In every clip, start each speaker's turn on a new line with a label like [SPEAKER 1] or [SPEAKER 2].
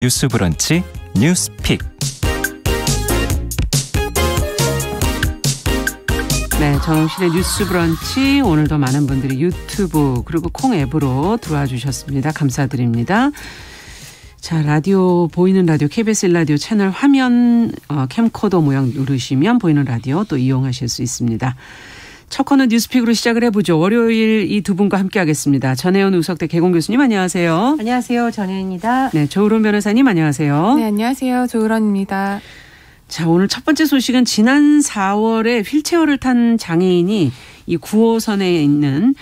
[SPEAKER 1] 뉴스 브런치 뉴스픽.
[SPEAKER 2] 네, 정실의 뉴스 브런치, 오늘도 많은 분들이 유튜브 그리고 콩 앱으로 들어와 주셨습니다. 감사드립니다. 자, 라디오, 보이는 라디오, KBS 1라디오 채널 화면 캠코더 모양 누르시면 보이는 라디오 또 이용하실 수 있습니다. 첫 코너 뉴스픽으로 시작을 해보죠. 월요일 이 두 분과 함께하겠습니다. 전혜연 우석대 개공 교수님 안녕하세요.
[SPEAKER 3] 안녕하세요. 전혜연입니다.
[SPEAKER 2] 네, 조으론 변호사님 안녕하세요.
[SPEAKER 4] 네, 안녕하세요. 조으론입니다.
[SPEAKER 2] 자, 오늘 첫 번째 소식은 지난 4월에 휠체어를 탄 장애인이 이 9호선에 있는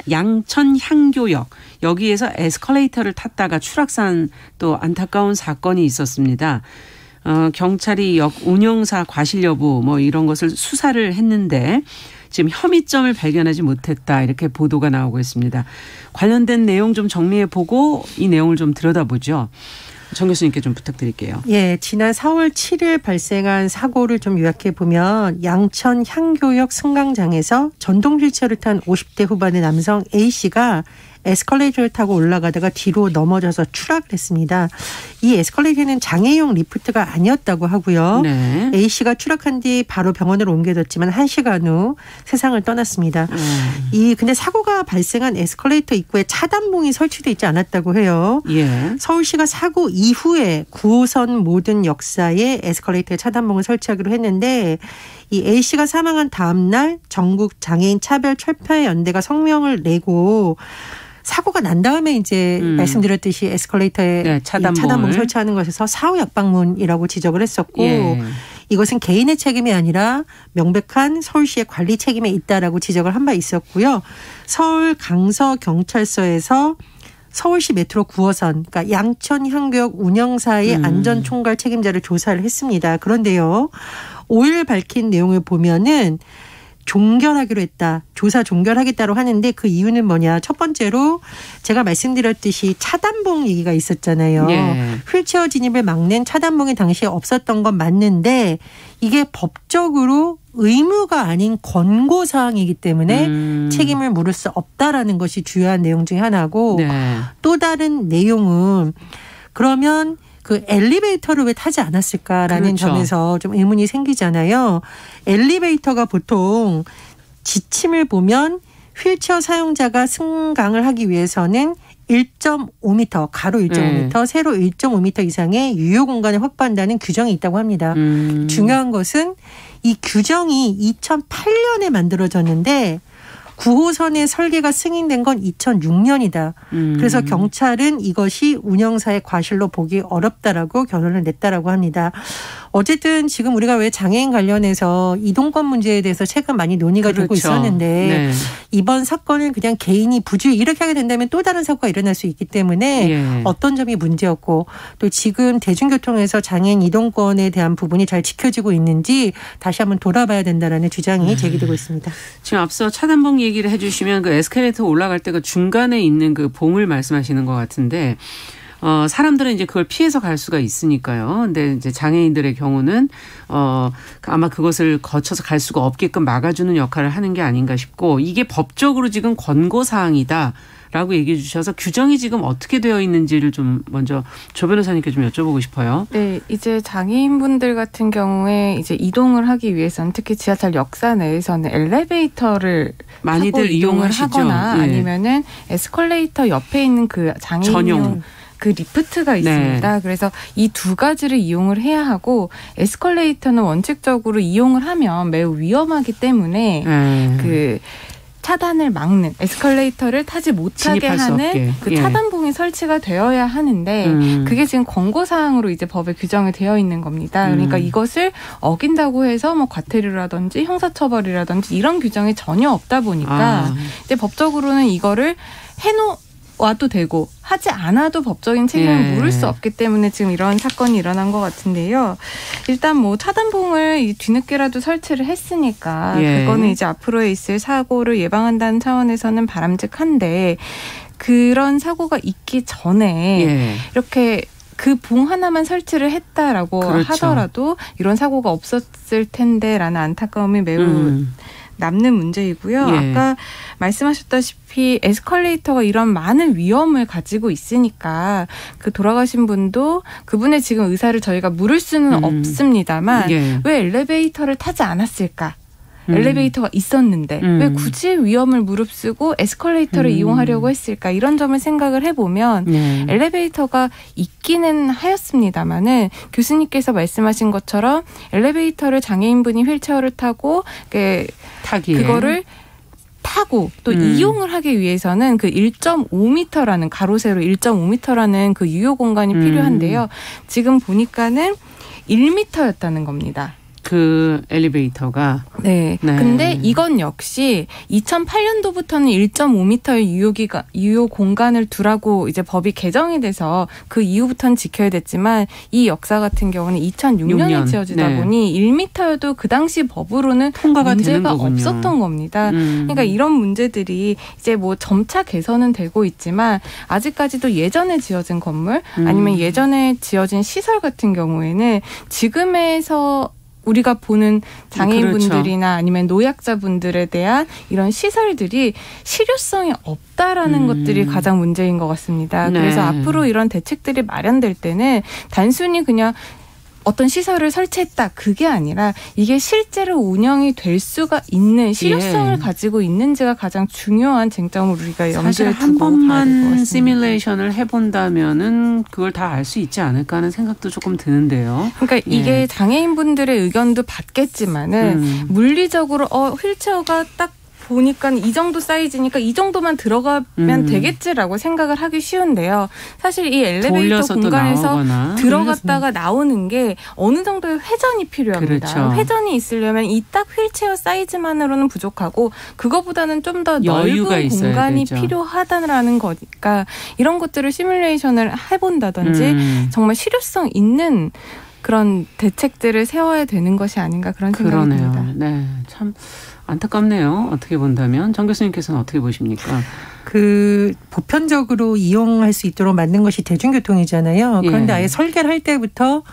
[SPEAKER 2] 양천 향교역, 여기에서 에스컬레이터를 탔다가 추락한 또 안타까운 사건이 있었습니다. 경찰이 역 운영사 과실 여부 뭐 이런 것을 수사를 했는데 지금 혐의점을 발견하지 못했다, 이렇게 보도가 나오고 있습니다. 관련된 내용 좀 정리해보고 이 내용을 좀 들여다보죠. 정 교수님께 좀 부탁드릴게요.
[SPEAKER 3] 예, 지난 4월 7일 발생한 사고를 좀 요약해 보면 양천 향교역 승강장에서 전동 휠체어를 탄 50대 후반의 남성 A씨가 에스컬레이터를 타고 올라가다가 뒤로 넘어져서 추락을 했습니다. 이 에스컬레이터는 장애용 리프트가 아니었다고 하고요.
[SPEAKER 2] 네.
[SPEAKER 3] A씨가 추락한 뒤 바로 병원으로 옮겨졌지만 1시간 후 세상을 떠났습니다. 근데 사고가 발생한 에스컬레이터 입구에 차단봉이 설치되어 있지 않았다고 해요.
[SPEAKER 2] 예.
[SPEAKER 3] 서울시가 사고 이후에 9호선 모든 역사에 에스컬레이터에 차단봉을 설치하기로 했는데, 이 A씨가 사망한 다음 날 전국 장애인 차별 철폐 연대가 성명을 내고 사고가 난 다음에 이제 말씀드렸듯이 에스컬레이터에
[SPEAKER 2] 네,
[SPEAKER 3] 차단봉 설치하는 것에서 사후 약방문이라고 지적을 했었고,
[SPEAKER 2] 예.
[SPEAKER 3] 이것은 개인의 책임이 아니라 명백한 서울시의 관리 책임에 있다라고 지적을 한 바 있었고요. 서울 강서경찰서에서 서울시 메트로 9호선, 그러니까 양천 향교역 운영사의 안전총괄 책임자를 조사를 했습니다. 그런데요, 5일 밝힌 내용을 보면은 종결하기로 했다, 조사 종결하겠다고 하는데 그 이유는 뭐냐. 첫 번째로 제가 말씀드렸듯이 차단봉 얘기가 있었잖아요.
[SPEAKER 2] 예.
[SPEAKER 3] 휠체어 진입을 막는 차단봉이 당시에 없었던 건 맞는데 이게 법적으로 의무가 아닌 권고사항이기 때문에 책임을 물을 수 없다라는 것이 주요한 내용 중에 하나고,
[SPEAKER 2] 네.
[SPEAKER 3] 또 다른 내용은 그러면 그 엘리베이터를 왜 타지 않았을까라는
[SPEAKER 2] 그렇죠.
[SPEAKER 3] 점에서 좀 의문이 생기잖아요. 엘리베이터가 보통 지침을 보면 휠체어 사용자가 승강을 하기 위해서는 1.5m, 가로 1.5m, 세로 1.5m 이상의 유효 공간을 확보한다는 규정이 있다고 합니다. 중요한 것은 이 규정이 2008년에 만들어졌는데 9호선의 설계가 승인된 건 2006년이다. 그래서 경찰은 이것이 운영사의 과실로 보기 어렵다라고 결론을 냈다라고 합니다. 어쨌든 지금 우리가 왜 장애인 관련해서 이동권 문제에 대해서 최근 많이 논의가 되고 있었는데,
[SPEAKER 2] 네.
[SPEAKER 3] 이번 사건은 그냥 개인이 부주의 이렇게 하게 된다면 또 다른 사고가 일어날 수 있기 때문에
[SPEAKER 2] 예.
[SPEAKER 3] 어떤 점이 문제였고, 또 지금 대중교통에서 장애인 이동권에 대한 부분이 잘 지켜지고 있는지 다시 한번 돌아봐야 된다라는 주장이 제기되고 있습니다.
[SPEAKER 2] 지금 앞서 차단봉 얘기를 해주시면 그 에스컬레이터 올라갈 때 그 중간에 있는 그 봉을 말씀하시는 것 같은데, 사람들은 이제 그걸 피해서 갈 수가 있으니까요. 근데 이제 장애인들의 경우는 아마 그것을 거쳐서 갈 수가 없게끔 막아주는 역할을 하는 게 아닌가 싶고, 이게 법적으로 지금 권고 사항이다 라고 얘기해 주셔서 규정이 지금 어떻게 되어 있는지를 좀 먼저 조 변호사님께 좀 여쭤보고 싶어요.
[SPEAKER 4] 네, 이제 장애인분들 같은 경우에 이제 이동을 하기 위해서는 특히 지하철 역사 내에서는 엘리베이터를
[SPEAKER 2] 많이들
[SPEAKER 4] 타고 이동을
[SPEAKER 2] 이용하시죠.
[SPEAKER 4] 하거나
[SPEAKER 2] 예.
[SPEAKER 4] 아니면은 에스컬레이터 옆에 있는 그 장애인용
[SPEAKER 2] 전용
[SPEAKER 4] 그 리프트가 있습니다.
[SPEAKER 2] 네.
[SPEAKER 4] 그래서 이 두 가지를 이용을 해야 하고, 에스컬레이터는 원칙적으로 이용을 하면 매우 위험하기 때문에 그 차단을 막는, 에스컬레이터를 타지 못하게
[SPEAKER 2] 진입할 수
[SPEAKER 4] 하는
[SPEAKER 2] 없게.
[SPEAKER 4] 그
[SPEAKER 2] 예.
[SPEAKER 4] 차단봉이 설치가 되어야 하는데 그게 지금 권고사항으로 이제 법에 규정이 되어 있는 겁니다. 그러니까 이것을 어긴다고 해서 뭐 과태료라든지 형사처벌이라든지 이런 규정이 전혀 없다 보니까 이제 법적으로는 이거를 와도 되고 하지 않아도 법적인 책임을 물을 수 없기 때문에 지금 이런 사건이 일어난 것 같은데요. 일단 뭐 차단봉을 뒤늦게라도 설치를 했으니까 그거는 이제 앞으로에 있을 사고를 예방한다는 차원에서는 바람직한데, 그런 사고가 있기 전에 이렇게 그 봉 하나만 설치를 했다라고
[SPEAKER 2] 그렇죠.
[SPEAKER 4] 하더라도 이런 사고가 없었을 텐데라는 안타까움이 매우 남는 문제이고요.
[SPEAKER 2] 예.
[SPEAKER 4] 아까 말씀하셨다시피 에스컬레이터가 이런 많은 위험을 가지고 있으니까 그 돌아가신 분도 그분의 지금 의사를 저희가 물을 수는 없습니다만
[SPEAKER 2] 예.
[SPEAKER 4] 왜 엘리베이터를 타지 않았을까? 엘리베이터가 있었는데 왜 굳이 위험을 무릅쓰고 에스컬레이터를 이용하려고 했을까? 이런 점을 생각을 해보면 엘리베이터가 있기는 하였습니다마는 교수님께서 말씀하신 것처럼 엘리베이터를 장애인분이 휠체어를 타고 그거를 타고 또 이용을 하기 위해서는 그 1.5m라는 가로 세로 1.5m라는 그 유효 공간이 필요한데요. 지금 보니까는 1m였다는 겁니다.
[SPEAKER 2] 그 엘리베이터가.
[SPEAKER 4] 네. 근데 이건 역시 2008년도부터는 1.5m의 유효 공간을 두라고 이제 법이 개정이 돼서 그 이후부터는 지켜야 됐지만 이 역사 같은 경우는 2006년에 지어지다 보니 1m여도 그 당시 법으로는
[SPEAKER 2] 통과가
[SPEAKER 4] 문제가 없었던 겁니다. 그러니까 이런 문제들이 이제 뭐 점차 개선은 되고 있지만 아직까지도 예전에 지어진 건물 아니면 예전에 지어진 시설 같은 경우에는 지금에서 우리가 보는 장애인분들이나 아니면 노약자분들에 대한 이런 시설들이 실효성이 없다라는 것들이 가장 문제인 것 같습니다. 그래서 앞으로 이런 대책들이 마련될 때는 단순히 그냥 어떤 시설을 설치했다 그게 아니라 이게 실제로 운영이 될 수가 있는 실효성을 가지고 있는지가 가장 중요한 쟁점을 우리가 염두에 두고
[SPEAKER 2] 한 번만 시뮬레이션을 해본다면은 그걸 다 알 수 있지 않을까 하는 생각도 조금 드는데요.
[SPEAKER 4] 그러니까 이게 장애인분들의 의견도 받겠지만은 물리적으로 휠체어가 딱 보니까 이 정도 사이즈니까 이 정도만 들어가면 되겠지라고 생각을 하기 쉬운데요. 사실 이 엘리베이터 공간에서 들어갔다가 나오는 게 어느 정도의 회전이 필요합니다. 그렇죠. 회전이 있으려면 이 딱 휠체어 사이즈만으로는 부족하고 그거보다는 좀 더 넓은 공간이 필요하다라는 거니까 이런 것들을 시뮬레이션을 해본다든지 정말 실효성 있는 그런 대책들을 세워야 되는 것이 아닌가 그런 생각이 듭니다.
[SPEAKER 2] 네, 참 안타깝네요. 어떻게 본다면. 정 교수님께서는 어떻게 보십니까?
[SPEAKER 3] 그 보편적으로 이용할 수 있도록 만든 것이 대중교통이잖아요. 그런데 아예 설계를 할 때부터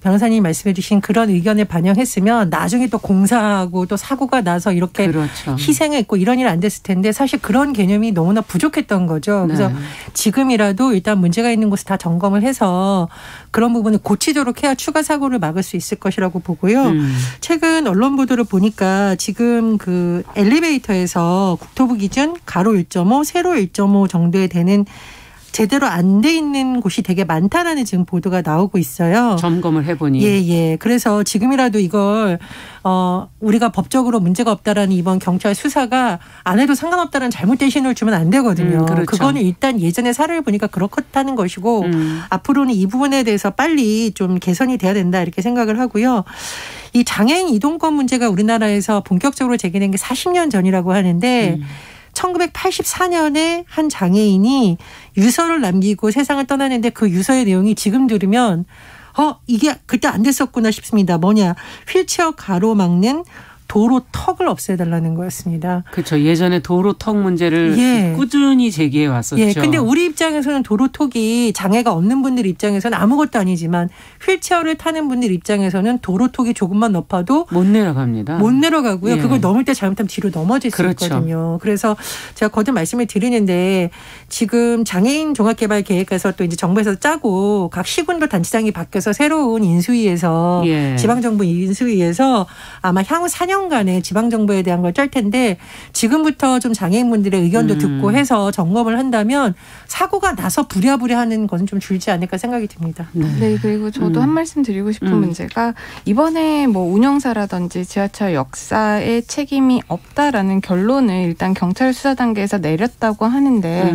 [SPEAKER 3] 변호사님이 말씀해 주신 그런 의견을 반영했으면 나중에 또 공사하고 또 사고가 나서 이렇게 희생했고 이런 일 안 됐을 텐데 사실 그런 개념이 너무나 부족했던 거죠. 그래서 지금이라도 일단 문제가 있는 곳을 다 점검을 해서 그런 부분을 고치도록 해야 추가 사고를 막을 수 있을 것이라고 보고요. 최근 언론 보도를 보니까 지금 그 엘리베이터에서 국토부 기준 가로 1.5, 세로 1.5 정도에 되는 제대로 안 돼 있는 곳이 되게 많다라는 지금 보도가 나오고 있어요.
[SPEAKER 2] 점검을 해보니.
[SPEAKER 3] 예. 그래서 지금이라도 이걸 우리가 법적으로 문제가 없다라는 이번 경찰 수사가 안 해도 상관없다는 잘못된 신호를 주면 안 되거든요. 그거는 일단 예전의 사례를 보니까 그렇다는 것이고 앞으로는 이 부분에 대해서 빨리 좀 개선이 돼야 된다 이렇게 생각을 하고요. 이 장애인 이동권 문제가 우리나라에서 본격적으로 제기된 게 40년 전이라고 하는데 1984년에 한 장애인이 유서를 남기고 세상을 떠나는데 그 유서의 내용이 지금 들으면 이게 그때 안 됐었구나 싶습니다. 뭐냐. 휠체어 가로막는 도로 턱을 없애달라는 거였습니다.
[SPEAKER 2] 그렇죠. 예전에 도로 턱 문제를 꾸준히 제기해 왔었죠.
[SPEAKER 3] 근데 우리 입장에서는 도로 턱이 장애가 없는 분들 입장에서는 아무것도 아니지만 휠체어를 타는 분들 입장에서는 도로 턱이 조금만 높아도
[SPEAKER 2] 못 내려갑니다.
[SPEAKER 3] 못 내려가고요. 그걸 넘을 때 잘못하면 뒤로 넘어질 수 있거든요. 그래서 제가 거듭 말씀을 드리는데 지금 장애인 종합개발계획에서 또 이제 정부에서 짜고 각 시군도 단체장이 바뀌어서 새로운 인수위에서 지방정부 인수위에서 아마 향후 4년간의 지방정부에 대한 걸 짤 텐데 지금부터 좀 장애인분들의 의견도 듣고 해서 점검을 한다면 사고가 나서 부랴부랴하는 것은 좀 줄지 않을까 생각이 듭니다.
[SPEAKER 4] 네, 그리고 저도 한 말씀 드리고 싶은 문제가 이번에 뭐 운영사라든지 지하철 역사에 책임이 없다라는 결론을 일단 경찰 수사 단계에서 내렸다고 하는데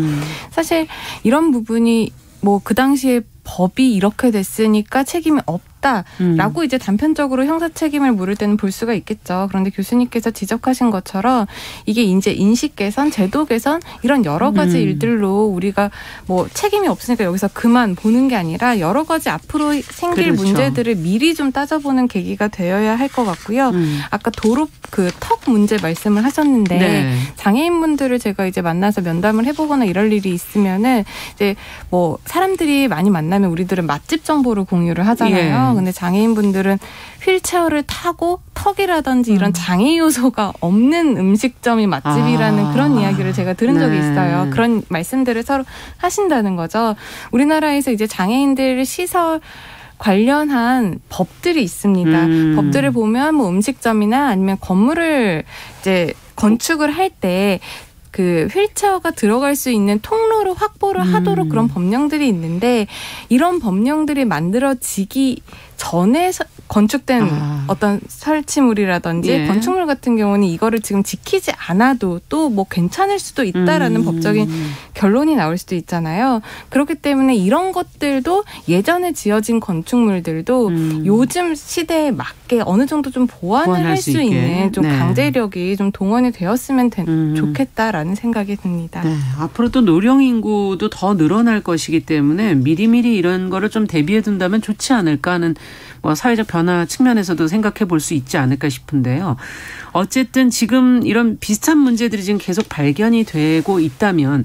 [SPEAKER 4] 사실 이런 부분이 뭐 그 당시에 법이 이렇게 됐으니까 책임이 없다라고 이제 단편적으로 형사 책임을 물을 때는 볼 수가 있겠죠. 그런데 교수님께서 지적하신 것처럼 이게 이제 인식 개선, 제도 개선 이런 여러 가지 일들로 우리가 뭐 책임이 없으니까 여기서 그만 보는 게 아니라 여러 가지 앞으로 생길 문제들을 미리 좀 따져보는 계기가 되어야 할 것 같고요. 아까 도로 그 턱 문제 말씀을 하셨는데 장애인분들을 제가 이제 만나서 면담을 해보거나 이럴 일이 있으면은 이제 뭐 사람들이 많이 만나면 우리들은 맛집 정보를 공유를 하잖아요. 있잖아요. 근데 장애인분들은 휠체어를 타고 턱이라든지 이런 장애 요소가 없는 음식점이 맛집이라는 그런 이야기를 제가 들은 적이 있어요. 그런 말씀들을 서로 하신다는 거죠. 우리나라에서 이제 장애인들 시설 관련한 법들이 있습니다. 법들을 보면 뭐 음식점이나 아니면 건물을 이제 건축을 할 때 그 휠체어가 들어갈 수 있는 통로를 확보를 하도록 그런 법령들이 있는데 이런 법령들이 만들어지기 전에 건축된 어떤 설치물이라든지 건축물 같은 경우는 이거를 지금 지키지 않아도 또 뭐 괜찮을 수도 있다라는 법적인 결론이 나올 수도 있잖아요. 그렇기 때문에 이런 것들도 예전에 지어진 건축물들도 요즘 시대에 맞게 어느 정도 좀 보완을 할 수 있는 좀 강제력이 좀 동원이 되었으면 좋겠다라는 생각이 듭니다.
[SPEAKER 2] 네. 앞으로 또 노령 인구도 더 늘어날 것이기 때문에 미리미리 이런 거를 좀 대비해 둔다면 좋지 않을까 하는 뭐 사회적 변화 측면에서도 생각해 볼 수 있지 않을까 싶은데요. 어쨌든 지금 이런 비슷한 문제들이 지금 계속 발견이 되고 있다면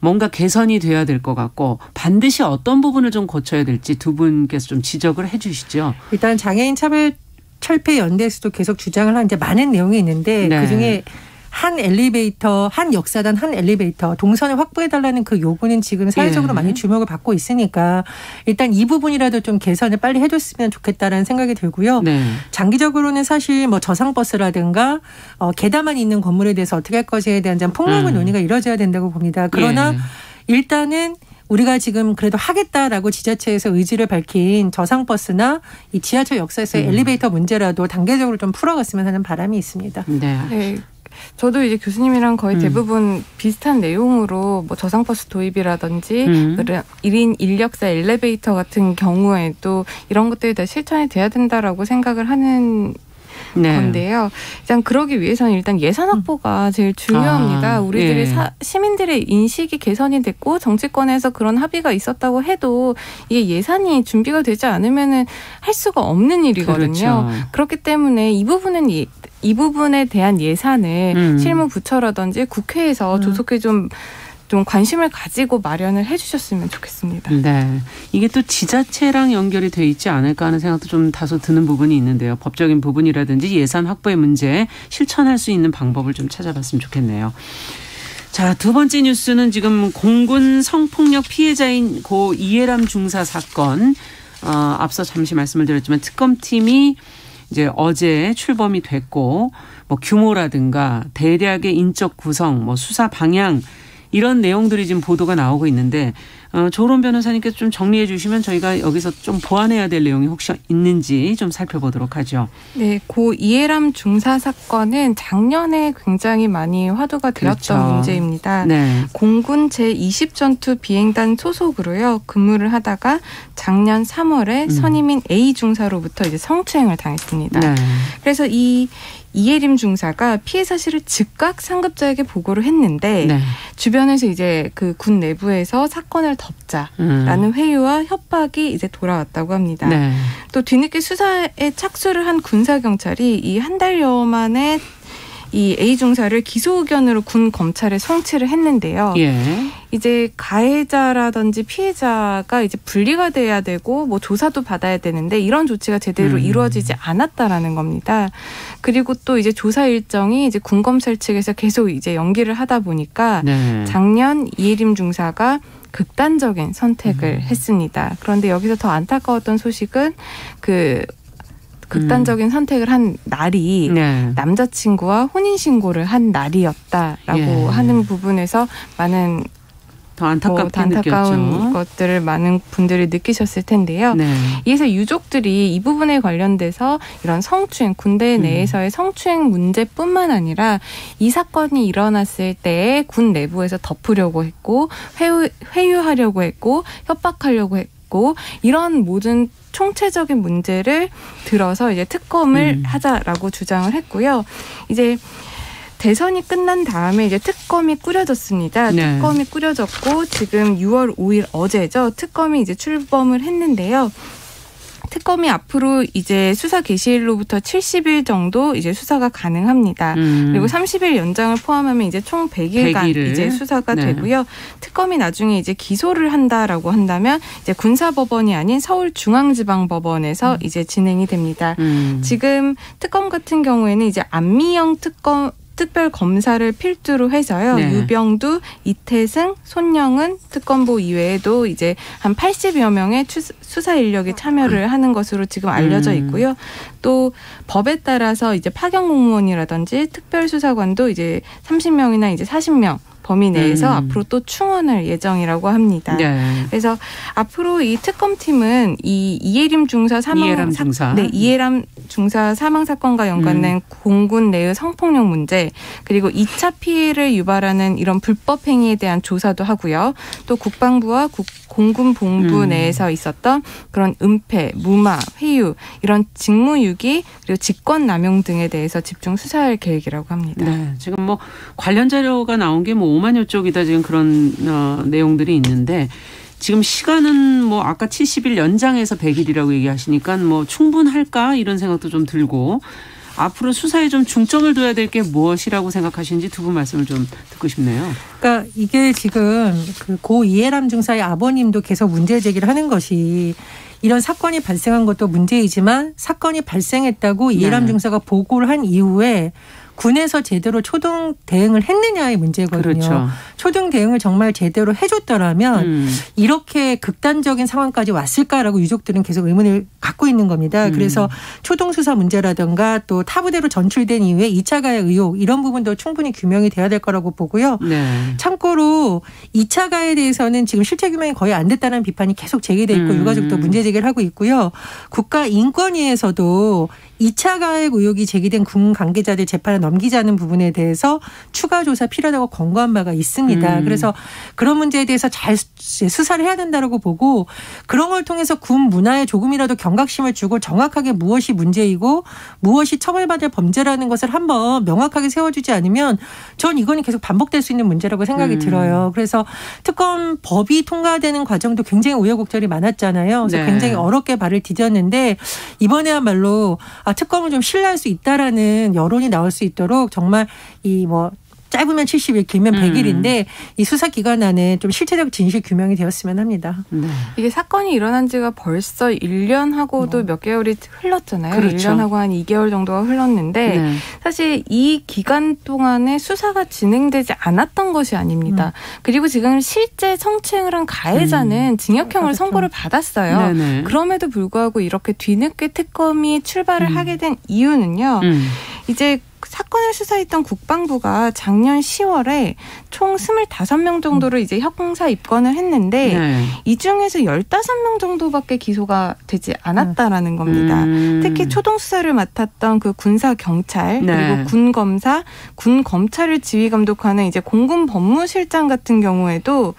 [SPEAKER 2] 뭔가 개선이 돼야 될 것 같고 반드시 어떤 부분을 좀 고쳐야 될지 두 분께서 좀 지적을 해 주시죠.
[SPEAKER 3] 일단 장애인 철폐 연대에서도 계속 주장을 하는 이제 많은 내용이 있는데 그중에 한 엘리베이터, 한 역사단 한 엘리베이터 동선을 확보해달라는 그 요구는 지금 사회적으로 많이 주목을 받고 있으니까 일단 이 부분이라도 좀 개선을 빨리 해줬으면 좋겠다라는 생각이 들고요. 장기적으로는 사실 뭐 저상버스라든가 계단만 있는 건물에 대해서 어떻게 할 것에 대한 폭넓은 논의가 이루어져야 된다고 봅니다. 그러나 일단은 우리가 지금 그래도 하겠다라고 지자체에서 의지를 밝힌 저상버스나 이 지하철 역사에서의 엘리베이터 문제라도 단계적으로 좀 풀어갔으면 하는 바람이 있습니다.
[SPEAKER 4] 네. 저도 이제 교수님이랑 거의 대부분 비슷한 내용으로 뭐 저상버스 도입이라든지 1인 인력사 엘리베이터 같은 경우에도 이런 것들이 다 실천이 돼야 된다라고 생각을 하는 건데요. 일단 그러기 위해서는 일단 예산 확보가 제일 중요합니다. 우리들의 시민들의 인식이 개선이 됐고 정치권에서 그런 합의가 있었다고 해도 이게 예산이 준비가 되지 않으면은 할 수가 없는 일이거든요. 그렇기 때문에 이 부분에 대한 예산을 실무부처라든지 국회에서 조속히 좀 관심을 가지고 마련을 해 주셨으면 좋겠습니다.
[SPEAKER 2] 네. 이게 또 지자체랑 연결이 돼 있지 않을까 하는 생각도 좀 다소 드는 부분이 있는데요. 법적인 부분이라든지 예산 확보의 문제 실천할 수 있는 방법을 좀 찾아봤으면 좋겠네요. 자, 두 번째 뉴스는 지금 공군 성폭력 피해자인 고 이해람 중사 사건 앞서 잠시 말씀을 드렸지만 특검팀이 이제 어제 출범이 됐고 뭐 규모라든가 대략의 인적 구성, 뭐 수사 방향 이런 내용들이 지금 보도가 나오고 있는데 조론 변호사님께서 좀 정리해 주시면 저희가 여기서 좀 보완해야 될 내용이 혹시 있는지 좀 살펴보도록 하죠.
[SPEAKER 4] 네, 고 이해람 중사 사건은 작년에 굉장히 많이 화두가 되었던 문제입니다. 공군 제20전투 비행단 소속으로요 근무를 하다가 작년 3월에 선임인 A 중사로부터 이제 성추행을 당했습니다. 그래서 이해림 중사가 피해 사실을 즉각 상급자에게 보고를 했는데 주변에서 이제 그 군 내부에서 사건을 덮자라는 회유와 협박이 이제 돌아왔다고 합니다. 또 뒤늦게 수사에 착수를 한 군사경찰이 이 한 달여 만에 이 A 중사를 기소 의견으로 군 검찰에 송치를 했는데요. 이제 가해자라든지 피해자가 이제 분리가 돼야 되고 뭐 조사도 받아야 되는데 이런 조치가 제대로 이루어지지 않았다라는 겁니다. 그리고 또 이제 조사 일정이 이제 군 검찰 측에서 계속 이제 연기를 하다 보니까 작년 이해림 중사가 극단적인 선택을 했습니다. 그런데 여기서 더 안타까웠던 소식은 극단적인 선택을 한 날이 남자친구와 혼인신고를 한 날이었다라고 하는 부분에서 많은
[SPEAKER 2] 더 안타까운
[SPEAKER 4] 것들을 많은 분들이 느끼셨을 텐데요. 이에서 유족들이 이 부분에 관련돼서 이런 성추행, 군대 내에서의 성추행 문제뿐만 아니라 이 사건이 일어났을 때 군 내부에서 덮으려고 했고 회유하려고 했고 협박하려고 했고 이런 모든 총체적인 문제를 들어서 이제 특검을 하자라고 주장을 했고요. 이제 대선이 끝난 다음에 이제 특검이 꾸려졌습니다. 특검이 꾸려졌고 지금 6월 5일 어제죠. 특검이 이제 출범을 했는데요. 특검이 앞으로 이제 수사 개시일로부터 70일 정도 이제 수사가 가능합니다. 그리고 30일 연장을 포함하면 이제 총 100일간 이제 수사가 되고요. 특검이 나중에 이제 기소를 한다라고 한다면 이제 군사법원이 아닌 서울중앙지방법원에서 이제 진행이 됩니다. 지금 특검 같은 경우에는 이제 안미영 특별 검사를 필두로 해서요. 유병두, 이태승, 손영은 특검보 이외에도 이제 한 80여 명의 수사 인력이 참여를 하는 것으로 지금 알려져 있고요. 또 법에 따라서 이제 파견 공무원이라든지 특별수사관도 이제 30명이나 이제 40명 범위 내에서 앞으로 또 충원할 예정이라고 합니다. 그래서 앞으로 이 특검팀은 이 이해람 중사 사망 사건과 연관된 공군 내의 성폭력 문제, 그리고 2차 피해를 유발하는 이런 불법 행위에 대한 조사도 하고요. 또 국방부와 공군 본부 내에서 있었던 그런 은폐, 무마, 회유, 이런 직무유기, 그리고 직권남용 등에 대해서 집중 수사할 계획이라고 합니다.
[SPEAKER 2] 네, 지금 뭐 관련 자료가 나온 게 뭐 5만여 쪽이다 지금 그런 내용들이 있는데, 지금 시간은 뭐 아까 70일 연장해서 100일이라고 얘기하시니까 뭐 충분할까 이런 생각도 좀 들고, 앞으로 수사에 좀 중점을 둬야 될 게 무엇이라고 생각하시는지 두 분 말씀을 좀 듣고 싶네요.
[SPEAKER 3] 그러니까 이게 지금 그 고 이해람 중사의 아버님도 계속 문제 제기를 하는 것이, 이런 사건이 발생한 것도 문제이지만 사건이 발생했다고 이해람 중사가 보고를 한 이후에 군에서 제대로 초동 대응을 했느냐의 문제거든요.
[SPEAKER 2] 그렇죠.
[SPEAKER 3] 초동 대응을 정말 제대로 해줬더라면 이렇게 극단적인 상황까지 왔을까라고 유족들은 계속 의문을 갖고 있는 겁니다. 그래서 초동 수사 문제라든가 또 타부대로 전출된 이후에 2차 가해 의혹, 이런 부분도 충분히 규명이 돼야 될 거라고 보고요. 참고로 2차 가해에 대해서는 지금 실체 규명이 거의 안 됐다는 비판이 계속 제기돼 있고 유가족도 문제 제기를 하고 있고요. 국가인권위에서도 2차 가해 의혹이 제기된 군 관계자들 재판을 넘기자는 부분에 대해서 추가 조사 필요하다고 권고한 바가 있습니다. 그래서 그런 문제에 대해서 잘 수사를 해야 된다고 보고, 그런 걸 통해서 군 문화에 조금이라도 경각심을 주고 정확하게 무엇이 문제이고 무엇이 처벌받을 범죄라는 것을 한번 명확하게 세워주지 않으면 전 이거는 계속 반복될 수 있는 문제라고 생각이 들어요. 그래서 특검 법이 통과되는 과정도 굉장히 우여곡절이 많았잖아요. 그래서 굉장히 어렵게 발을 디뎠는데, 이번에야말로 특검을 좀 신뢰할 수 있다라는 여론이 나올 수 있도록 정말 짧으면 70일, 길면 100일인데 이 수사 기간 안에 좀 실체적 진실 규명이 되었으면 합니다.
[SPEAKER 4] 이게 사건이 일어난 지가 벌써 1년하고도 몇 개월이 흘렀잖아요.
[SPEAKER 2] 그렇죠.
[SPEAKER 4] 1년하고 한 2개월 정도가 흘렀는데 사실 이 기간 동안에 수사가 진행되지 않았던 것이 아닙니다. 그리고 지금 실제 성추행을 한 가해자는 징역형을 선고를 받았어요. 그럼에도 불구하고 이렇게 뒤늦게 특검이 출발을 하게 된 이유는요. 이제 사건을 수사했던 국방부가 작년 10월에 총 25명 정도를 이제 형사 입건을 했는데 이 중에서 15명 정도밖에 기소가 되지 않았다라는 겁니다. 특히 초동 수사를 맡았던 그 군사 경찰, 그리고 군 검사, 군 검찰을 지휘 감독하는 이제 공군 법무실장 같은 경우에도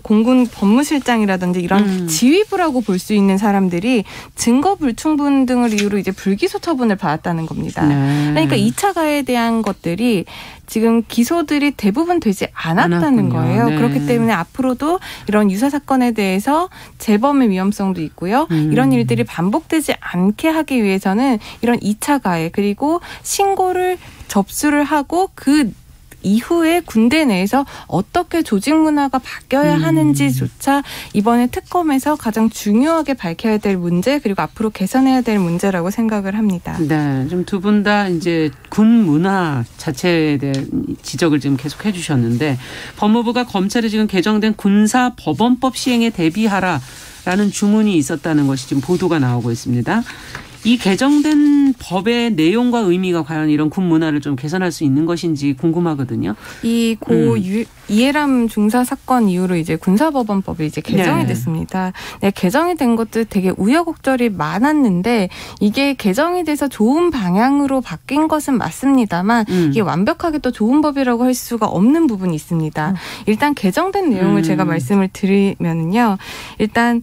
[SPEAKER 4] 공군 법무실장이라든지 이런 지휘부라고 볼 수 있는 사람들이 증거 불충분 등을 이유로 이제 불기소 처분을 받았다는 겁니다. 그러니까 2차 가해에 대한 것들이 지금 기소들이 대부분 되지 않았다는 거예요. 그렇기 때문에 앞으로도 이런 유사 사건에 대해서 재범의 위험성도 있고요. 이런 일들이 반복되지 않게 하기 위해서는 이런 2차 가해, 그리고 신고를 접수를 하고 그 이후에 군대 내에서 어떻게 조직 문화가 바뀌어야 하는지조차 이번에 특검에서 가장 중요하게 밝혀야 될 문제, 그리고 앞으로 개선해야 될 문제라고 생각을 합니다.
[SPEAKER 2] 네, 좀 두 분 다 이제 군 문화 자체에 대한 지적을 지금 계속 해주셨는데, 법무부가 검찰에 지금 개정된 군사법원법 시행에 대비하라라는 주문이 있었다는 것이 지금 보도가 나오고 있습니다. 이 개정된 법의 내용과 의미가 과연 이런 군 문화를 좀 개선할 수 있는 것인지 궁금하거든요.
[SPEAKER 4] 이 이해람 중사 사건 이후로 이제 군사법원법이 이제 개정이 됐습니다. 개정이 된 것도 되게 우여곡절이 많았는데, 이게 개정이 돼서 좋은 방향으로 바뀐 것은 맞습니다만 이게 완벽하게 또 좋은 법이라고 할 수가 없는 부분이 있습니다. 일단 개정된 내용을 제가 말씀을 드리면요. 일단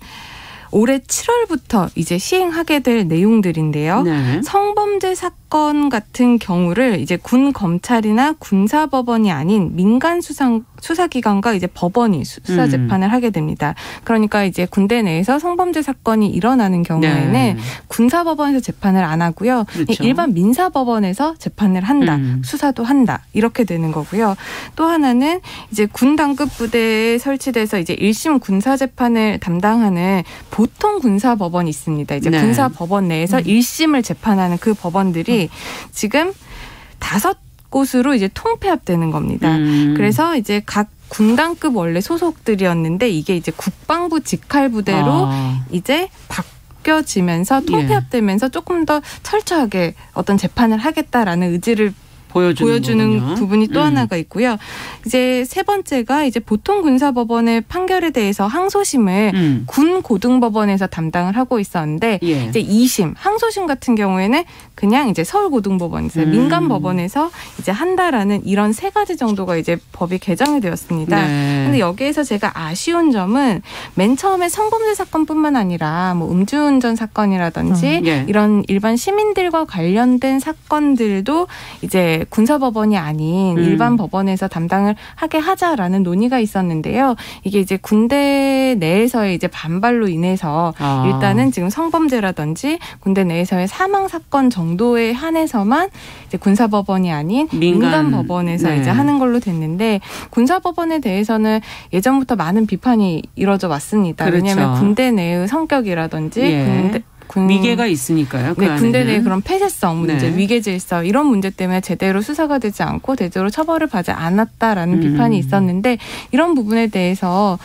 [SPEAKER 4] 올해 7월부터 이제 시행하게 될 내용들인데요. 성범죄 사건 사건 같은 경우를 이제 군 검찰이나 군사법원이 아닌 민간 수사기관과 이제 법원이 수사 재판을 하게 됩니다. 그러니까 이제 군대 내에서 성범죄 사건이 일어나는 경우에는
[SPEAKER 2] 네.
[SPEAKER 4] 군사법원에서 재판을 안 하고요.
[SPEAKER 2] 그렇죠.
[SPEAKER 4] 일반 민사법원에서 재판을 한다. 수사도 한다. 이렇게 되는 거고요. 또 하나는 이제 군 단급 부대에 설치돼서 이제 1심 군사 재판을 담당하는 보통 군사법원이 있습니다. 이제
[SPEAKER 2] 네.
[SPEAKER 4] 군사법원 내에서 1심을 재판하는 그 법원들이 지금 5곳으로 이제 통폐합되는 겁니다. 그래서 이제 각 군단급 원래 소속들이었는데 이게 이제 국방부 직할부대로 이제 바뀌어지면서 통폐합되면서 조금 더 철저하게 어떤 재판을 하겠다라는 의지를 보여주는 부분이 또 하나가 있고요. 이제 세 번째가 이제 보통 군사법원의 판결에 대해서 항소심을 군 고등법원에서 담당을 하고 있었는데 이제 2심 항소심 같은 경우에는 그냥 이제 서울고등법원에서 민간법원에서 이제 한다라는 이런 3가지 정도가 이제 법이 개정이 되었습니다. 근데 여기에서 제가 아쉬운 점은 맨 처음에 성범죄 사건뿐만 아니라 뭐 음주운전 사건이라든지 이런 일반 시민들과 관련된 사건들도 이제 군사법원이 아닌 일반 법원에서 담당을 하게 하자라는 논의가 있었는데요. 이게 이제 군대 내에서의 이제 반발로 인해서 일단은 지금 성범죄라든지 군대 내에서의 사망 사건 정도에 한해서만 이제 군사법원이 아닌 민간 법원에서 이제 하는 걸로 됐는데 군사법원에 대해서는 예전부터 많은 비판이 이뤄져 왔습니다. 그렇죠. 왜냐하면 군대 내의 성격이라든지
[SPEAKER 2] 위계가 있으니까요. 그
[SPEAKER 4] 군대 내의 그런 폐쇄성 문제, 위계질서 이런 문제 때문에 제대로 수사가 되지 않고 제대로 처벌을 받지 않았다라는 비판이 있었는데 이런 부분에 대해서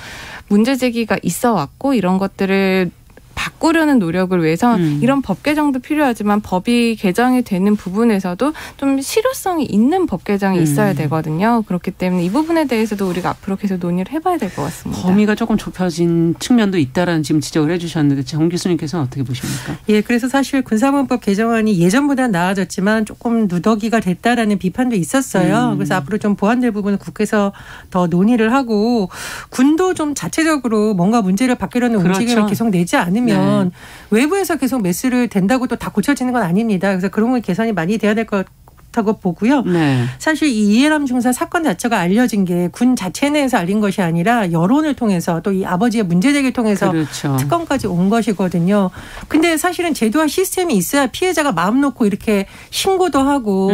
[SPEAKER 4] 문제 제기가 있어 왔고 이런 것들을 바꾸려는 노력을 위해서 이런 법 개정도 필요하지만 법이 개정이 되는 부분에서도 좀 실효성이 있는 법 개정이 있어야 되거든요. 그렇기 때문에 이 부분에 대해서도 우리가 앞으로 계속 논의를 해봐야 될 것 같습니다.
[SPEAKER 2] 범위가 조금 좁혀진 측면도 있다라는 지금 지적을 해주셨는데 정 교수님께서는 어떻게 보십니까?
[SPEAKER 3] 예, 그래서 사실 군사범법 개정안이 예전보다 나아졌지만 조금 누더기가 됐다라는 비판도 있었어요. 그래서 앞으로 좀 보완될 부분은 국회에서 더 논의를 하고 군도 좀 자체적으로 뭔가 문제를 바꾸려는 움직임을 계속 내지 않으면 외부에서 계속 매스를 된다고 또 다 고쳐지는 건 아닙니다. 그래서 그런 건 개선이 많이 돼야 될 것 같다고 보고요. 사실 이 이해람 중사 사건 자체가 알려진 게 군 자체 내에서 알린 것이 아니라 여론을 통해서 또 이 아버지의 문제제기를 통해서 특검까지 온 것이거든요. 근데 사실은 제도와 시스템이 있어야 피해자가 마음 놓고 이렇게 신고도 하고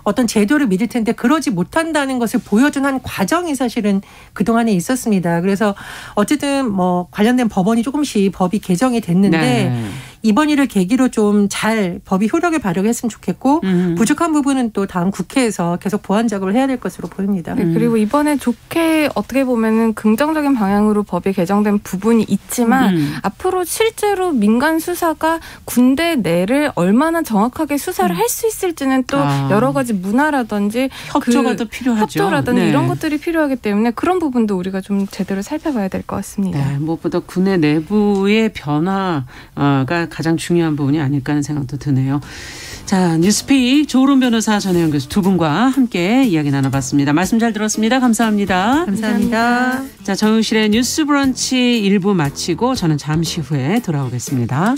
[SPEAKER 3] 어떤 제도를 믿을 텐데 그러지 못한다는 것을 보여준 한 과정이 사실은 그동안에 있었습니다. 그래서 어쨌든 뭐 관련된 법원이 조금씩 법이 개정이 됐는데 이번 일을 계기로 좀 잘 법이 효력을 발휘했으면 좋겠고 부족한 부분은 또 다음 국회에서 계속 보완 작업을 해야 될 것으로 보입니다.
[SPEAKER 4] 그리고 이번에 좋게 어떻게 보면은 긍정적인 방향으로 법이 개정된 부분이 있지만 앞으로 실제로 민간 수사가 군대 내를 얼마나 정확하게 수사를 할 수 있을지는 또 여러 가지 문화라든지
[SPEAKER 2] 협조가 더 필요하죠.
[SPEAKER 4] 협조라든지 이런 것들이 필요하기 때문에 그런 부분도 우리가 좀 제대로 살펴봐야 될 것 같습니다.
[SPEAKER 2] 무엇보다 군의 내부의 변화가 가장 중요한 부분이 아닐까 하는 생각도 드네요. 자, 뉴스픽 조론 변호사 전혜영 교수 두 분과 함께 이야기 나눠봤습니다. 말씀 잘 들었습니다. 감사합니다.
[SPEAKER 3] 감사합니다.
[SPEAKER 2] 자, 정용실의 뉴스 브런치 1부 마치고 저는 잠시 후에 돌아오겠습니다.